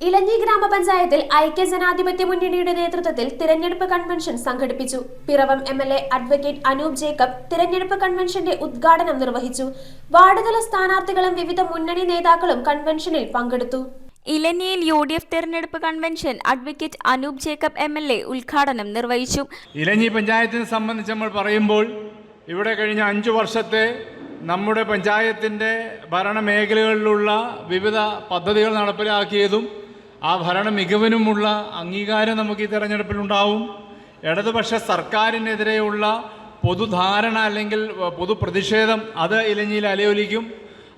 ഇലഞ്ഞി ഗ്രാമപഞ്ചായത്തിൽ ഐക്യജനാധിപത്യ മുന്നണിയുടെ നേതൃത്വത്തിൽ തിരഞ്ഞെടുപ്പ് കൺവെൻഷൻ സംഘടിപ്പിച്ചു. പിറവം MLA അഡ്വക്കേറ്റ് അനൂപ് ജേക്കബ് തിരഞ്ഞെടുപ്പ് കൺവെൻഷന്റെ ഉദ്ഘാടനം നിർവഹിച്ചു. വാർഡുതല സ്ഥാനാർത്ഥികളും വിവിധ മുന്നണി നേതാക്കളും കൺവെൻഷനിൽ പങ്കെടുത്തു. ഇലഞ്ഞിയിൽ UDF തിരഞ്ഞെടുപ്പ് convention advocate Anoop Jacob MLA ഉദ്ഘാടനം നിർവഹിച്ചു. ഇലഞ്ഞി പഞ്ചായത്തിനെ സംബന്ധിച്ച് നമ്മൾ പറയുമ്പോൾ ഇവിടെ കഴിഞ്ഞ 5 വർഷത്തെ നമ്മുടെ പഞ്ചായത്തിൻ്റെ ഭരണമേഖലകളിലുള്ള വിവിധ പദ്ധതികൾ നടപ്പിലാക്കിയതും ആ ഭരണ മികവിനുമുള്ള അംഗീകാരം നമുക്ക് ഈ തെരഞ്ഞെടുപ്പിലുണ്ടാവും. ഇടതുപക്ഷ സർക്കാരിനെതിരെയുള്ള പൊതുധാരണ അല്ലെങ്കിൽ പൊതുപ്രതിഷേധം അത് ഇലഞ്ഞിയിൽ അലയൊലിക്കും.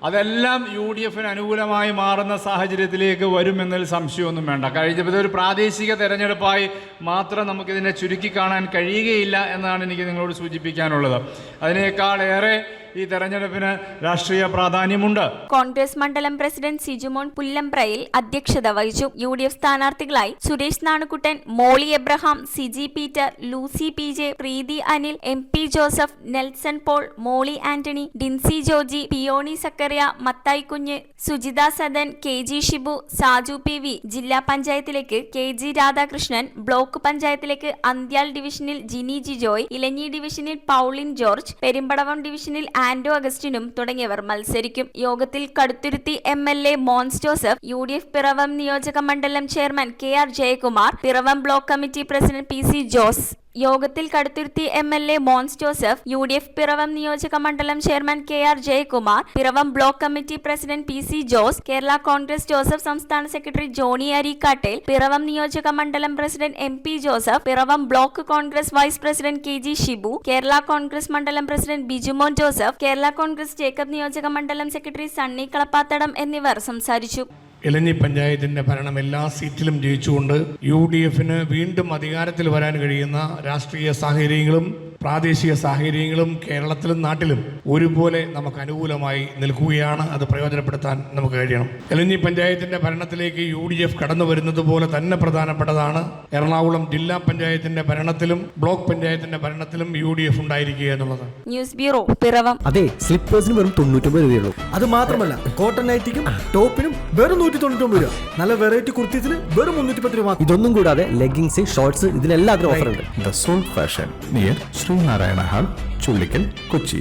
അതെല്ലാം UDFന് അനുകൂലമായി മാറുന്ന സാഹചര്യത്തിലേക്ക് വരുമെന്നതിൽ സംശയമൊന്നും വേണ്ട. ഇതൊരു പ്രാദേശിക തെരഞ്ഞെടുപ്പായി മാത്രം നമുക്കിതിനെ ചുരുക്കി കാണാൻ കഴിയുകയില്ല എന്നാണ് എനിക്ക് നിങ്ങളോട് സൂചിപ്പിക്കാനുള്ളത്. അതിനേക്കാളേറെ ഈ തെരഞ്ഞെടുപ്പിന് രാഷ്ട്രീയ പ്രാധാന്യമുണ്ട്. കോൺഗ്രസ് മണ്ഡലം പ്രസിഡന്റ് സിജുമോൻ പുല്ലമ്പ്രയിൽ അധ്യക്ഷത വഹിച്ചു. UDF സ്ഥാനാർത്ഥികളായി Suresh Nanukuttan, Molly Abraham, Siji Peter, Lucy PJ, Preethi Anil, MP Joseph, Nelson Paul, Molly Antony, Dincy Georgy, Piyoni Zacharia, Mathai Kunju, Sujitha Sadan, KG Shibu, Saju PV. ജില്ലാ പഞ്ചായത്തിലേക്ക് KG രാധാകൃഷ്ണൻ, ബ്ലോക്ക് പഞ്ചായത്തിലേക്ക് അന്ത്യാൽ ഡിവിഷനിൽ ജിനി ജിജോയ്, ഇലഞ്ഞി ഡിവിഷനിൽ പൗളിൻ ജോർജ്, പെരുമ്പടവം ഡിവിഷനിൽ ആൻഡോ അഗസ്റ്റിനും തുടങ്ങിയവർ മത്സരിക്കും. യോഗത്തിൽ കടുത്തുരുത്തി MLA മോൻസ് ജോസഫ്, UDF പിറവം നിയോജക മണ്ഡലം chairman KR Jayakumar, Piravom block committee president PC Jose. യോഗത്തിൽ കടുത്തുരുത്തി MLA മോൻസ് ജോസഫ്, UDF പിറവം നിയോജക മണ്ഡലം chairman KR Jayakumar, Piravom block committee president PC Jose, Kerala Congress Joseph സംസ്ഥാന സെക്രട്ടറി ജോണി അരീക്കാട്ടേൽ, പിറവം നിയോജക മണ്ഡലം president MP Joseph, Piravom block Congress vice president KG Shibu, Kerala Congress മണ്ഡലം പ്രസിഡന്റ് ബിജുമോൻ ജോസഫ്, കേരള കോൺഗ്രസ് ജേക്കബ് നിയോജക മണ്ഡലം സെക്രട്ടറി സണ്ണി കളപ്പാത്തടം എന്നിവർ സംസാരിച്ചു. ഇലഞ്ഞി പഞ്ചായത്തിൻ്റെ ഭരണം എല്ലാ സീറ്റിലും ജയിച്ചുകൊണ്ട് UDFന് വീണ്ടും അധികാരത്തിൽ വരാൻ കഴിയുന്ന രാഷ്ട്രീയ സാഹചര്യങ്ങളും പ്രാദേശിക സാഹചര്യങ്ങളും കേരളത്തിലും നാട്ടിലും ഒരുപോലെ നമുക്ക് അനുകൂലമായി നിൽക്കുകയാണ്. അത് പ്രയോജനപ്പെടുത്താൻ നമുക്ക് കഴിയണം. ഇലഞ്ഞി പഞ്ചായത്തിൻ്റെ ഭരണത്തിലേക്ക് UDF കടന്നു വരുന്നത് പോലെ തന്നെ പ്രധാനപ്പെട്ടതാണ് എറണാകുളം ജില്ലാ പഞ്ചായത്തിൻ്റെ ഭരണത്തിലും ബ്ലോക്ക് പഞ്ചായത്തിൻ്റെ ഭരണത്തിലും UDF ഉണ്ടായിരിക്കുക എന്നുള്ളത്. News bureau, Piravom. അതെ, സ്ലിപ്പേഴ്സിന് വെറും 99 രൂപയുള്ളൂ. അത് മാത്രമല്ല കോട്ടൺ നൈറ്റിക്കും ടോപ്പിനും വെറും 199 രൂപ. നല്ല വെറൈറ്റി കുർത്തീസിന് വെറും 310 രൂപ. ഇതൊന്നും കൂടാതെ ലെഗിങ്സ്, ഷോർട്സ് ഇതിലെല്ലാത്തിനും ഓഫർ ഉണ്ട്. The Soul Fashion near Sreenarayana hall, Chullikkal, Kochi.